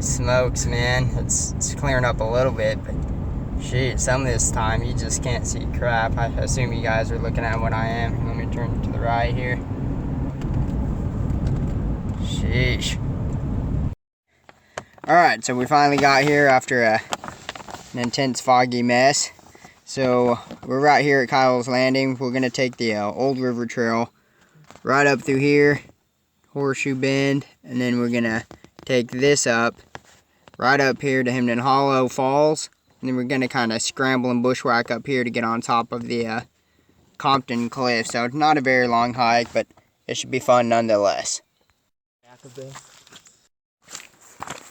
smokes, man. It's clearing up a little bit, but shit, some of this time you just can't see crap. I assume you guys are looking at what I am. Let me turn to the right here. Sheesh. Alright, so we finally got here after an intense foggy mess. So we're right here at Kyle's Landing. We're going to take the Old River Trail right up through here, Horseshoe Bend, and then we're going to take this up right up here to Hemden Hollow Falls. And then we're going to kind of scramble and bushwhack up here to get on top of the Compton cliff. So it's not a very long hike, but it should be fun nonetheless.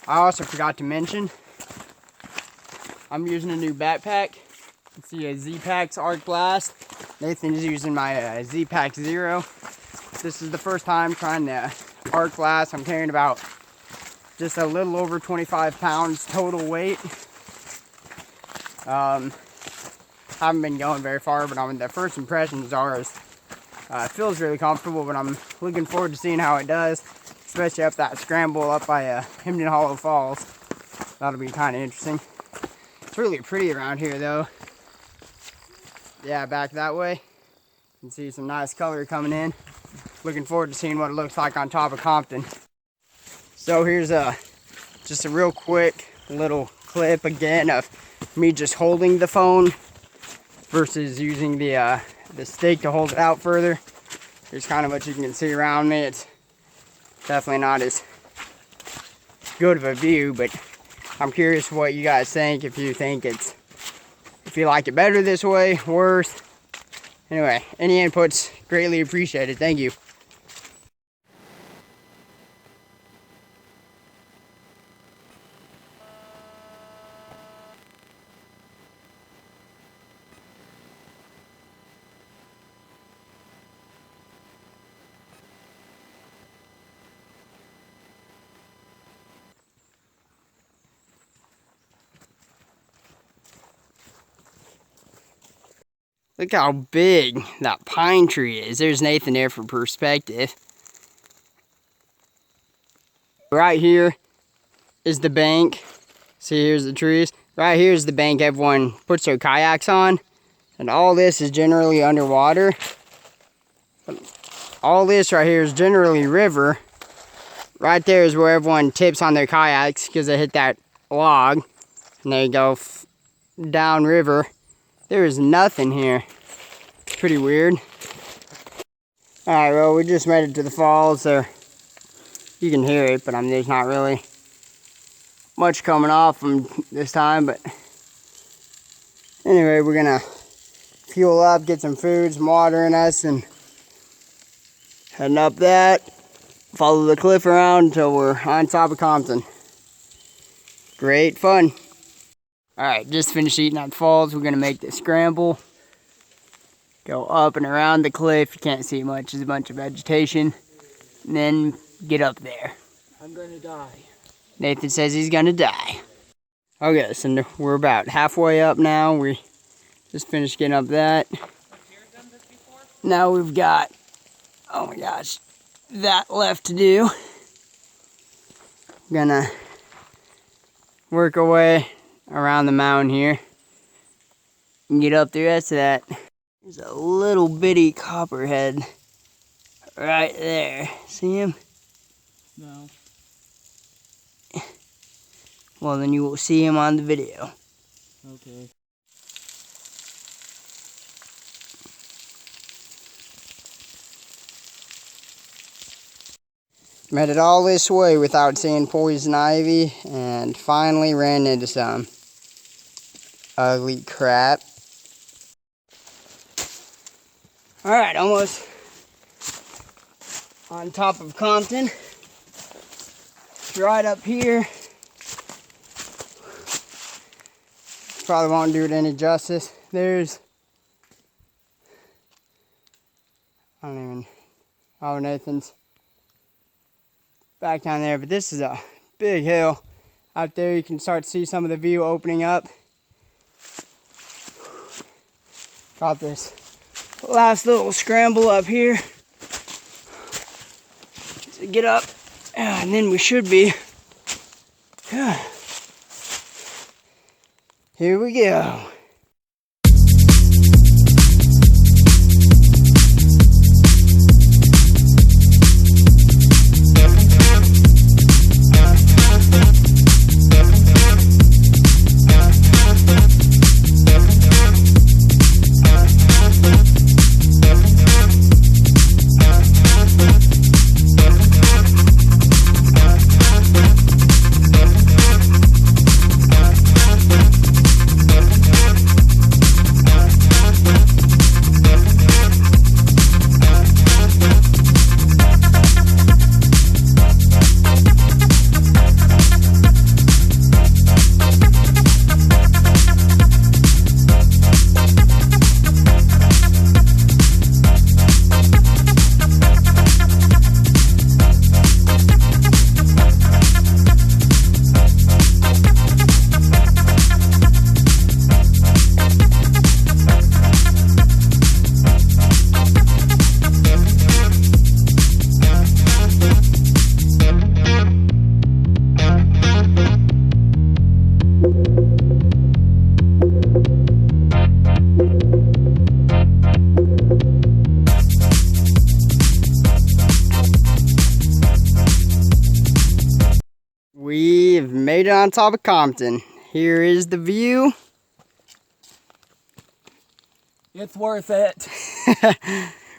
I also forgot to mention, I'm using a new backpack. It's the Z-Packs Arc Blast. Nathan's using my Z-Pack Zero. This is the first time trying the Arc Blast. I'm carrying about just a little over 25 pounds total weight. Haven't been going very far, but the first impressions are it feels really comfortable, but I'm looking forward to seeing how it does, especially up that scramble up by Hemden Hollow Falls. That'll be kind of interesting. It's really pretty around here though. Yeah, back that way. You can see some nice color coming in. Looking forward to seeing what it looks like on top of Compton. So here's just a real quick little clip again of me just holding the phone versus using the stick to hold it out further. Here's kind of what you can see around me. It's definitely not as good of a view, but I'm curious what you guys think. If you like it better this way, worse. Anyway, any inputs greatly appreciated. Thank you. Look how big that pine tree is. There's Nathan there for perspective. Right here is the bank. See, here's the trees. Right here is the bank everyone puts their kayaks on. And all this is generally underwater. All this right here is generally river. Right there is where everyone tips on their kayaks because they hit that log. And they go down river. There is nothing here. It's pretty weird. Alright, well, we just made it to the falls. There, you can hear it, but there's not really much coming off them this time. But anyway, we're gonna fuel up, get some food, some water in us, and heading up that. Follow the cliff around until we're on top of Compton. Great fun. Alright, just finished eating at the falls. We're going to make the scramble. Go up and around the cliff. You can't see much. There's a bunch of vegetation. And then get up there. I'm going to die. Nathan says he's going to die. Okay, so we're about halfway up now. We just finished getting up that. Now we've got, oh my gosh, that left to do. Gonna work our way around the mountain here and get up the rest of that. There's a little bitty copperhead right there. See him? No. Well, then you will see him on the video. Okay. Made it all this way without seeing poison ivy, and finally ran into some ugly crap. Alright, almost on top of Compton. It's right up here. Probably won't do it any justice. There's, oh, Nathan's back down there, but this is a big hill. Out there you can start to see some of the view opening up. Got this last little scramble up here to get up, and then we should be Here we go. We've made it on top of Compton. Here is the view. It's worth it.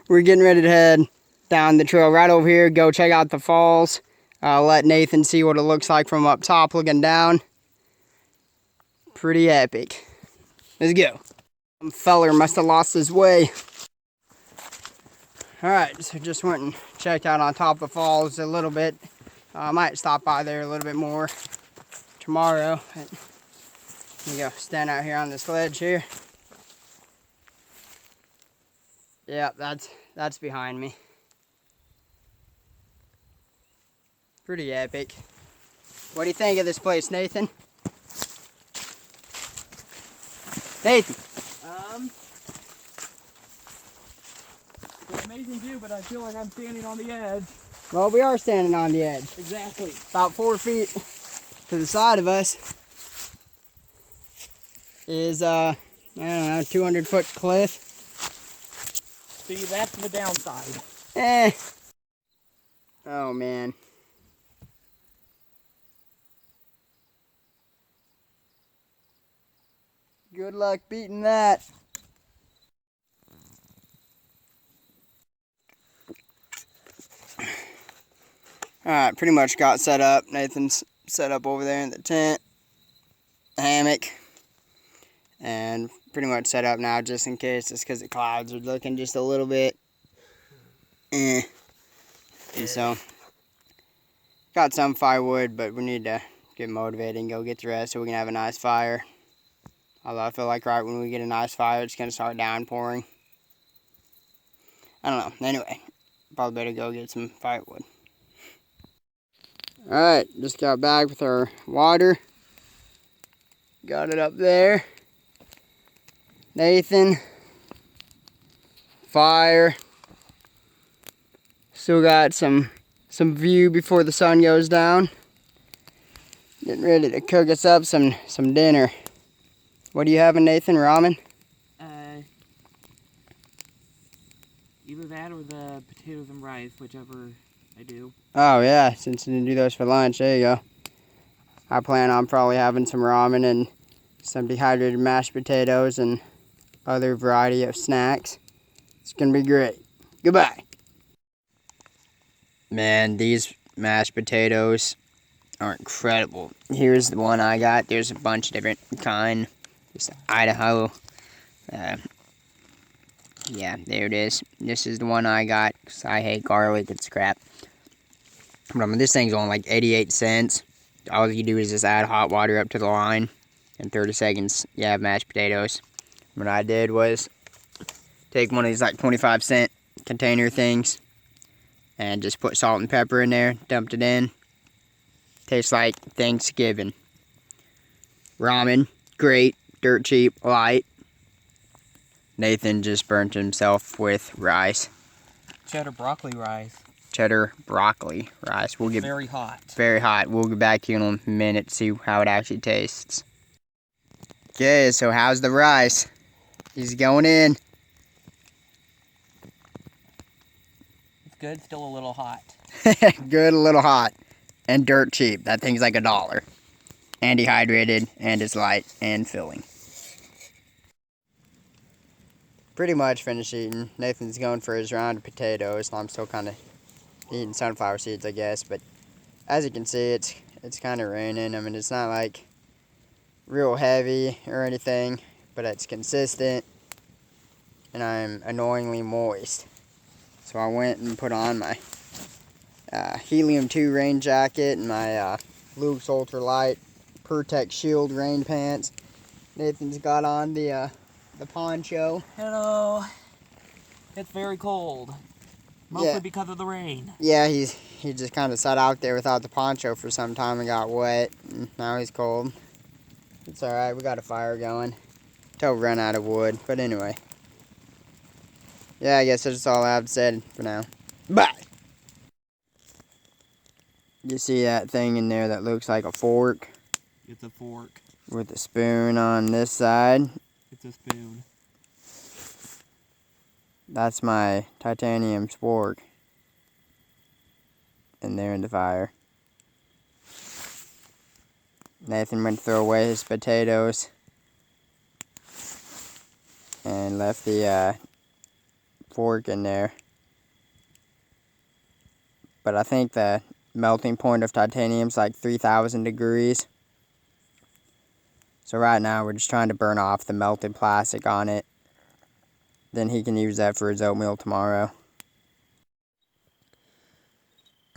We're getting ready to head down the trail right over here, go check out the falls. Let Nathan see what it looks like from up top looking down. Pretty epic. Let's go. Some feller must have lost his way. Alright, so just went and checked out on top of the falls a little bit. I might stop by there a little bit more tomorrow. Here you go, stand out here on this ledge here. Yeah, that's behind me. Pretty epic. What do you think of this place, Nathan? Nathan! It's an amazing view, but I feel like I'm standing on the edge. Well, we are standing on the edge. Exactly. About 4 feet to the side of us is, I don't know, 200-foot cliff. See, that's the downside. Oh, man. Good luck beating that. Alright, pretty much got set up. Nathan's set up over there in the tent, hammock, and pretty much set up now just in case, just because the clouds are looking just a little bit And so, got some firewood, but we need to get motivated and go get the rest so we can have a nice fire. Although I feel like right when we get a nice fire, it's going to start downpouring. I don't know. Anyway, probably better go get some firewood. Alright, just got back with our water. Got it up there. Nathan. Fire. Still got some view before the sun goes down. Getting ready to cook us up some dinner. What are you having, Nathan? Ramen? Either that or the potatoes and rice, whichever I do. Oh yeah, since you didn't do those for lunch, there you go. I plan on probably having some ramen and some dehydrated mashed potatoes and other variety of snacks. It's gonna be great. Goodbye. Man, these mashed potatoes are incredible. Here's the one I got. There's a bunch of different kind. Just Idaho. Yeah, there it is. This is the one I got because I hate garlic. It's crap. But this thing's only like 88 cents. All you do is just add hot water up to the line. In 30 seconds, you have mashed potatoes. What I did was take one of these like 25-cent container things and just put salt and pepper in there, dumped it in. Tastes like Thanksgiving. Ramen, great, dirt cheap, light. Nathan just burnt himself with rice. Cheddar broccoli rice. cheddar broccoli rice. We'll get very hot. Very hot. We'll get back to you in a minute to see how it actually tastes. Okay, so how's the rice? He's going in. It's good, still a little hot. Good, a little hot. And dirt cheap. That thing's like $1. And dehydrated, and it's light and filling. Pretty much finished eating. Nathan's going for his round of potatoes. I'm still kind of eating sunflower seeds, I guess. But as you can see, it's kind of raining. I mean, it's not like real heavy or anything, but it's consistent. And I'm annoyingly moist. So I went and put on my Helium-2 rain jacket and my Luke's Ultralight Pertex Shield rain pants. Nathan's got on the poncho. Hello. It's very cold. Mostly Yeah. because of the rain. Yeah, he just kind of sat out there without the poncho for some time and got wet. And now he's cold. It's alright, we got a fire going. Till we run out of wood. But anyway. Yeah, I guess that's all I have to say for now. Bye! You see that thing in there that looks like a fork? It's a fork. With a spoon on this side. It's a spoon. That's my titanium spork. And they're in the fire. Nathan went to throw away his potatoes. And left the fork in there. But I think the melting point of titanium's like 3,000 degrees. So right now we're just trying to burn off the melted plastic on it. Then he can use that for his oatmeal tomorrow.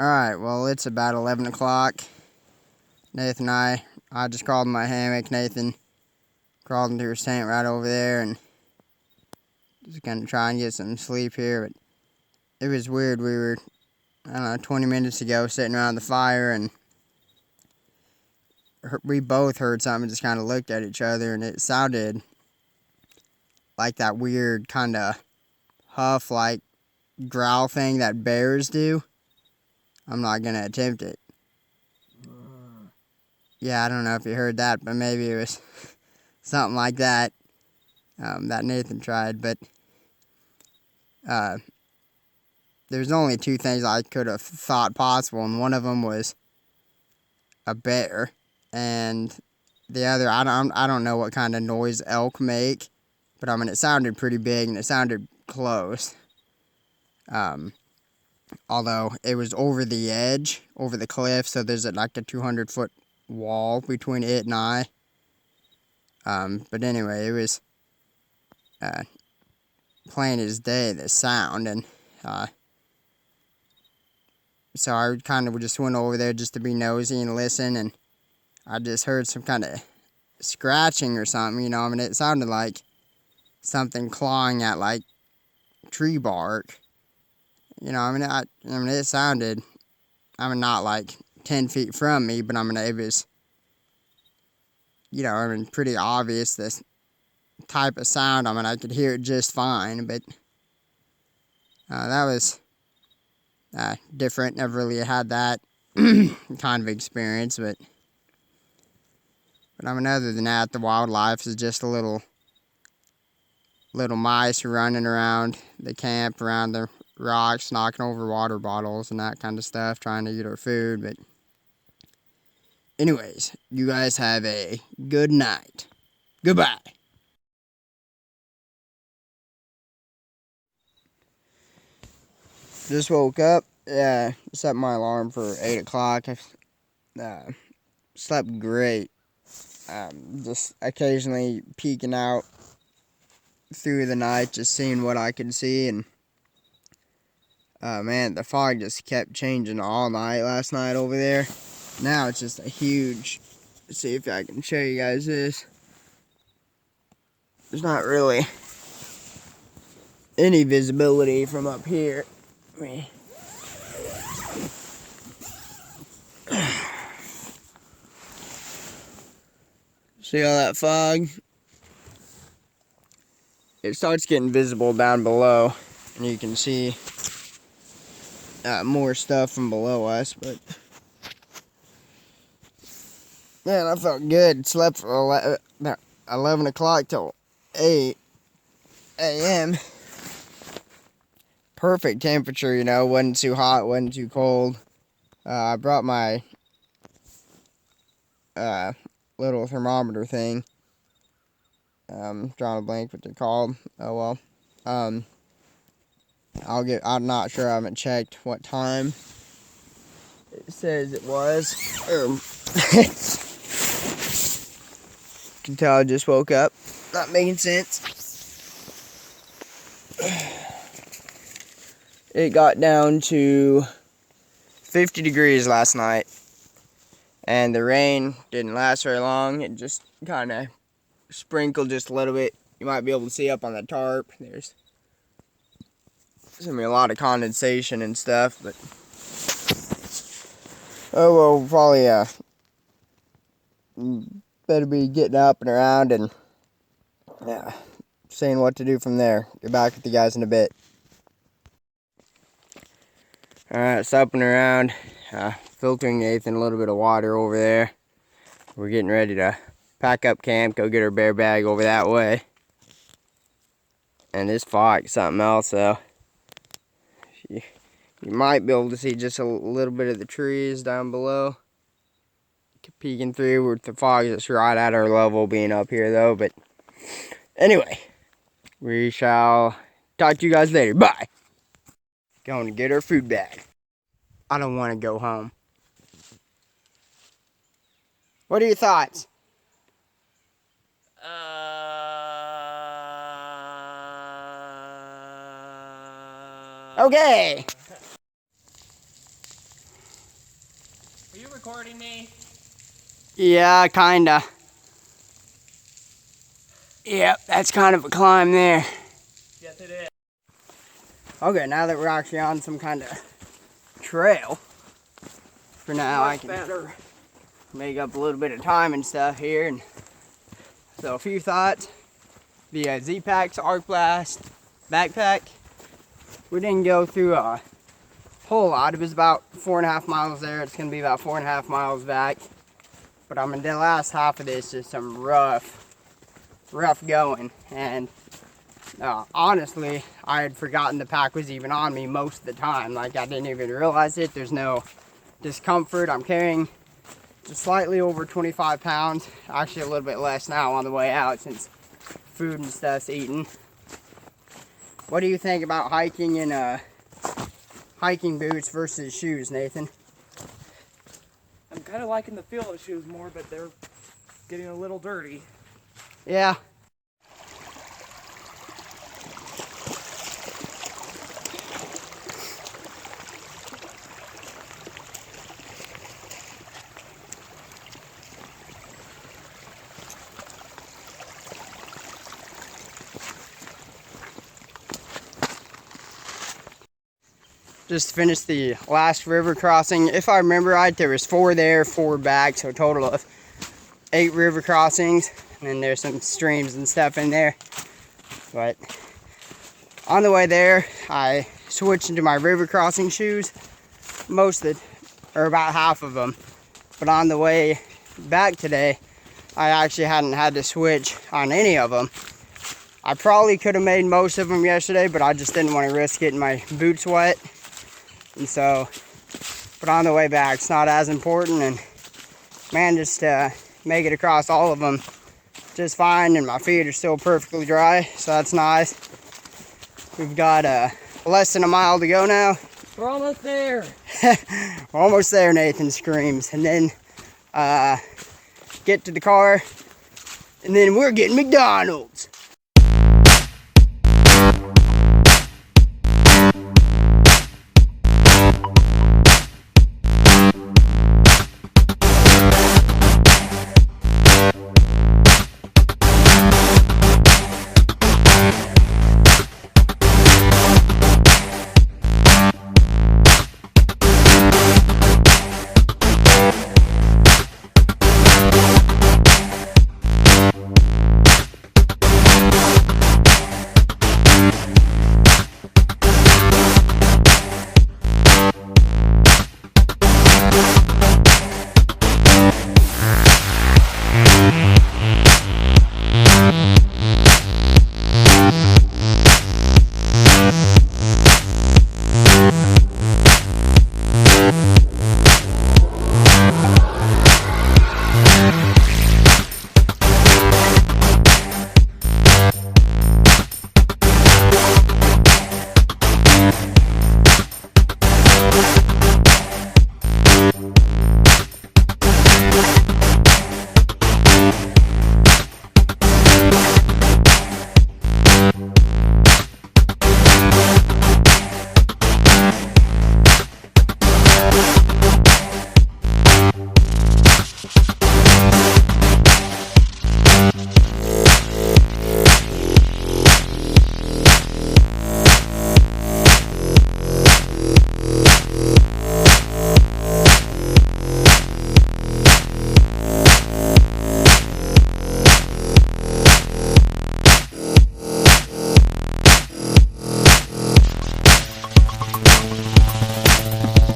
Alright, well it's about 11 o'clock. Nathan and I just crawled in my hammock. Nathan crawled into his tent right over there and just gonna try and get some sleep here. But it was weird. We were, I don't know, 20 minutes ago sitting around the fire and we both heard something, just kind of looked at each other, and it sounded like that weird kind of huff, like growl thing that bears do. I'm not going to attempt it. Yeah, I don't know if you heard that, but maybe it was something like that that Nathan tried. But there's only two things I could have thought possible, and one of them was a bear. And the other, I don't know what kind of noise elk make, but I mean, it sounded pretty big and it sounded close. Although it was over the edge, over the cliff, so there's like a 200-foot wall between it and I. But anyway, it was plain as day, the sound, and so I kind of just went over there just to be nosy and listen, and I just heard some kind of scratching or something, you know. I mean, it sounded like something clawing at, like, tree bark. You know, I mean, it sounded, I mean, not like 10 feet from me, but I mean, it was, you know, I mean, pretty obvious, this type of sound. I mean, I could hear it just fine, but that was different. Never really had that kind of experience, but I mean, other than that, the wildlife is just a little mice running around the camp, around the rocks, knocking over water bottles and that kind of stuff, trying to eat our food. But anyways, you guys have a good night. Goodbye. Just woke up. Set my alarm for 8 o'clock. I slept great. Just occasionally peeking out through the night, just seeing what I could see, and man, the fog just kept changing all night last night over there. Now it's just a huge, let's see if I can show you guys this. There's not really any visibility from up here. See all that fog? It starts getting visible down below, and you can see more stuff from below us, but man, I felt good. Slept for about 11 o'clock till 8 a.m. Perfect temperature, you know, wasn't too hot, wasn't too cold. I brought my little thermometer thing. Drawing a blank what they're called. Oh well. I'm not sure, I haven't checked what time it says it was. Can tell I just woke up. Not making sense. It got down to 50 degrees last night. And the rain didn't last very long. It just kind of sprinkled just a little bit. You might be able to see up on the tarp. There's gonna be a lot of condensation and stuff, but oh well, we'll probably better be getting up and around and seeing what to do from there. Get back with you guys in a bit. Alright, it's up and around. Filtering Nathan a little bit of water over there. We're getting ready to pack up camp, go get our bear bag over that way. And this fog is something else, though. You might be able to see just a little bit of the trees down below. Peeking through with the fog that's right at our level being up here, though. But anyway, we shall talk to you guys later. Bye. Going to get our food bag. I don't want to go home. What are your thoughts? Okay. Are you recording me? Yeah, kinda. Yep, that's kind of a climb there. Yes, it is. Okay, now that we're actually on some kind of trail, for now I can make up a little bit of time and stuff here. And so a few thoughts. The Z-Packs Arc Blast backpack. We didn't go through a whole lot. It was about 4.5 miles there. It's gonna be about 4.5 miles back. But I'm in the last half of this is some rough going. And honestly, I had forgotten the pack was even on me most of the time. Like, I didn't even realize it. There's no discomfort. I'm carrying just slightly over 25 pounds. Actually, a little bit less now on the way out since food and stuff's eaten. What do you think about hiking in hiking boots versus shoes, Nathan? I'm kind of liking the feel of shoes more, but they're getting a little dirty. Yeah. Just finished the last river crossing. If I remember right, there was 4 there, 4 back, so a total of 8 river crossings. And then there's some streams and stuff in there. But on the way there, I switched into my river crossing shoes. Or about half of them. But on the way back today, I actually hadn't had to switch on any of them. I probably could have made most of them yesterday, but I just didn't want to risk getting my boots wet. And so, but on the way back, it's not as important, and man, just make it across all of them just fine, and my feet are still perfectly dry, so that's nice. We've got less than a mile to go now. We're almost there. We're almost there, Nathan screams, and then get to the car, and then we're getting McDonald's.